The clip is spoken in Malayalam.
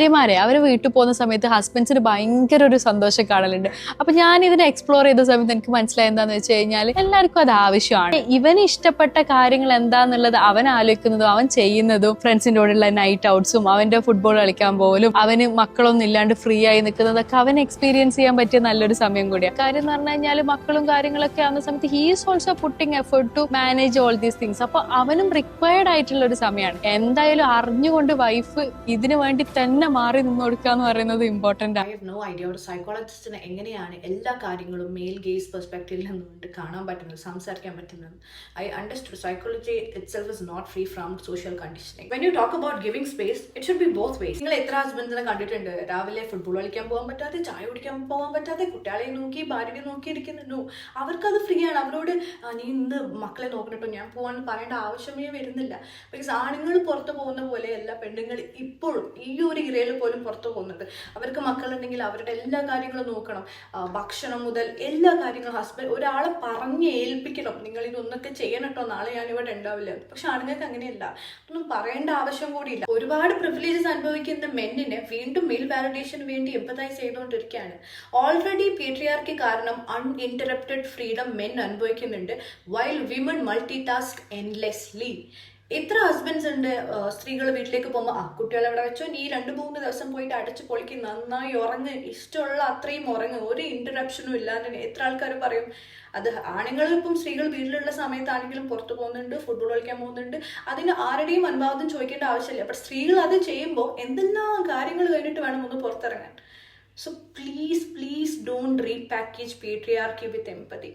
ഭാര്യമാരെ അവർ വീട്ടിൽ പോകുന്ന സമയത്ത് ഹസ്ബൻഡ്സിന് ഭയങ്കര ഒരു സന്തോഷം കാണലുണ്ട്. അപ്പൊ ഞാൻ ഇതിനെ എക്സ്പ്ലോർ ചെയ്ത സമയത്ത് എനിക്ക് മനസ്സിലായത് എന്താന്ന് വെച്ച് കഴിഞ്ഞാൽ എല്ലാവർക്കും അത് ആവശ്യമാണ്. ഇവന് ഇഷ്ടപ്പെട്ട കാര്യങ്ങൾ എന്താന്നുള്ളത് അവൻ ആലോചിക്കുന്നതും അവൻ ചെയ്യുന്നതും, ഫ്രണ്ട്സിൻ്റെ കൂടെയുള്ള നൈറ്റ് ഔട്ട്സും, അവന്റെ ഫുട്ബോൾ കളിക്കാൻ പോലും, അവന് മക്കളൊന്നും ഇല്ലാണ്ട് ഫ്രീ ആയി നിൽക്കുന്നതൊക്കെ അവൻ എക്സ്പീരിയൻസ് ചെയ്യാൻ പറ്റിയ നല്ലൊരു സമയം കൂടിയാണ്. കാര്യം എന്ന് പറഞ്ഞു കഴിഞ്ഞാൽ മക്കളും കാര്യങ്ങളൊക്കെ ആവുന്ന സമയത്ത് he is also putting effort to manage all these things. അപ്പൊ അവനും റിക്വയർഡ് ആയിട്ടുള്ള ഒരു സമയമാണ്. എന്തായാലും അറിഞ്ഞുകൊണ്ട് വൈഫ് ഇതിനു വേണ്ടി തന്നെ മാറി നിന്ന് കൊടുക്കുക എന്ന് പറയുന്നത് ഇമ്പോർട്ടന്റ് ആണ്. നോ ഐഡിയ ഒരു സൈക്കോളജിസ്റ്റിന് എങ്ങനെയാണ് എല്ലാ കാര്യങ്ങളും മെയിൽ ഗേസ് പെർസ്പെക്റ്റീവിൽ നിന്നുകൊണ്ട് കാണാൻ പറ്റുന്നത്, സംസാരിക്കാൻ പറ്റുന്നത്. I understood psychology itself is not free from social conditioning. When you talk about giving space, it should be both ways. നിങ്ങൾ എത്ര ഹസ്ബൻഡിനെ കണ്ടിട്ടുണ്ട് രാവിലെ ഫുട്ബോൾ കളിക്കാൻ പോകാൻ പറ്റാതെ, ചായ കുടിക്കാൻ പോകാൻ പറ്റാതെ, കുട്ടികളെ നോക്കി ഭാര്യയെ നോക്കിയിരിക്കുന്നു. അവർക്കത് ഫ്രീ ആണ്. അവരോട് നീ ഇന്ന് മക്കളെ നോക്കണട്ടോ ഞാൻ പോകാൻ പറയേണ്ട ആവശ്യമേ വരുന്നില്ല. ബിക്കോസ് ആണുങ്ങൾ പുറത്ത് പോകുന്ന പോലെ എല്ലാ പെണ്ണുങ്ങൾ ഇപ്പോഴും ഈ ഒരു ഇരയിൽ പോലും പുറത്തു പോകുന്നുണ്ട്. അവർക്ക് മക്കളുണ്ടെങ്കിൽ അവരുടെ എല്ലാ കാര്യങ്ങളും നോക്കണം. ഭക്ഷണം മുതൽ എല്ലാ കാര്യങ്ങളും ഹസ്ബൻഡ് ഒരാളെ പറഞ്ഞ് ഏൽപ്പിക്കണം, നിങ്ങൾ ഇതൊന്നൊക്കെ ചെയ്യണം കേട്ടോ, നാളെ ഞാനിവിടെ ഉണ്ടാവില്ല. പക്ഷെ ആണുങ്ങൾക്ക് അങ്ങനെയല്ല, ഒന്നും പറയേണ്ട ആവശ്യം കൂടിയില്ല. ഒരുപാട് പ്രിവിലേജസ് അനുഭവിക്കുന്ന മെന്നിനെ വീണ്ടും മെയിൽ വാലിഡേഷന് വേണ്ടി എംപതൈസ് ചെയ്തുകൊണ്ടിരിക്കുകയാണ്. ഓൾറെഡി പേട്രിയാർക്കി കാരണം അൺഇന്ററപ്റ്റഡ് ഫ്രീഡം മെൻ അനുഭവിക്കുന്നുണ്ട്, വൈൽ വിമൺ മൾട്ടി ടാസ്ക് എൻലെസ്ലി. എത്ര ഹസ്ബൻഡ്സ് ഉണ്ട് സ്ത്രീകൾ വീട്ടിലേക്ക് പോകുമ്പോൾ കുട്ടികളെ എവിടെ വെച്ചോ, നീ 2-3 ദിവസം പോയിട്ട് അടച്ചു പൊളിക്ക്, നന്നായി ഉറങ്ങ്, ഇഷ്ടമുള്ള അത്രയും ഉറങ്ങ്, ഒരു ഇന്ററപ്ഷനും ഇല്ലാതെ. എത്ര ആൾക്കാർ പറയും അത്. ആണുങ്ങളിപ്പം സ്ത്രീകൾ വീട്ടിലുള്ള സമയത്താണെങ്കിലും പുറത്തു പോകുന്നുണ്ട്, ഫുട്ബോൾ കളിക്കാൻ പോകുന്നുണ്ട്. അതിന് ആരുടെയും അനുവാദം ചോദിക്കേണ്ട ആവശ്യമില്ല. ബട്ട് സ്ത്രീകൾ അത് ചെയ്യുമ്പോൾ എന്തെല്ലാം കാര്യങ്ങൾ കഴിഞ്ഞിട്ട് വേണം ഒന്ന് പുറത്തിറങ്ങാൻ. So please don't repackage patriarchy with empathy.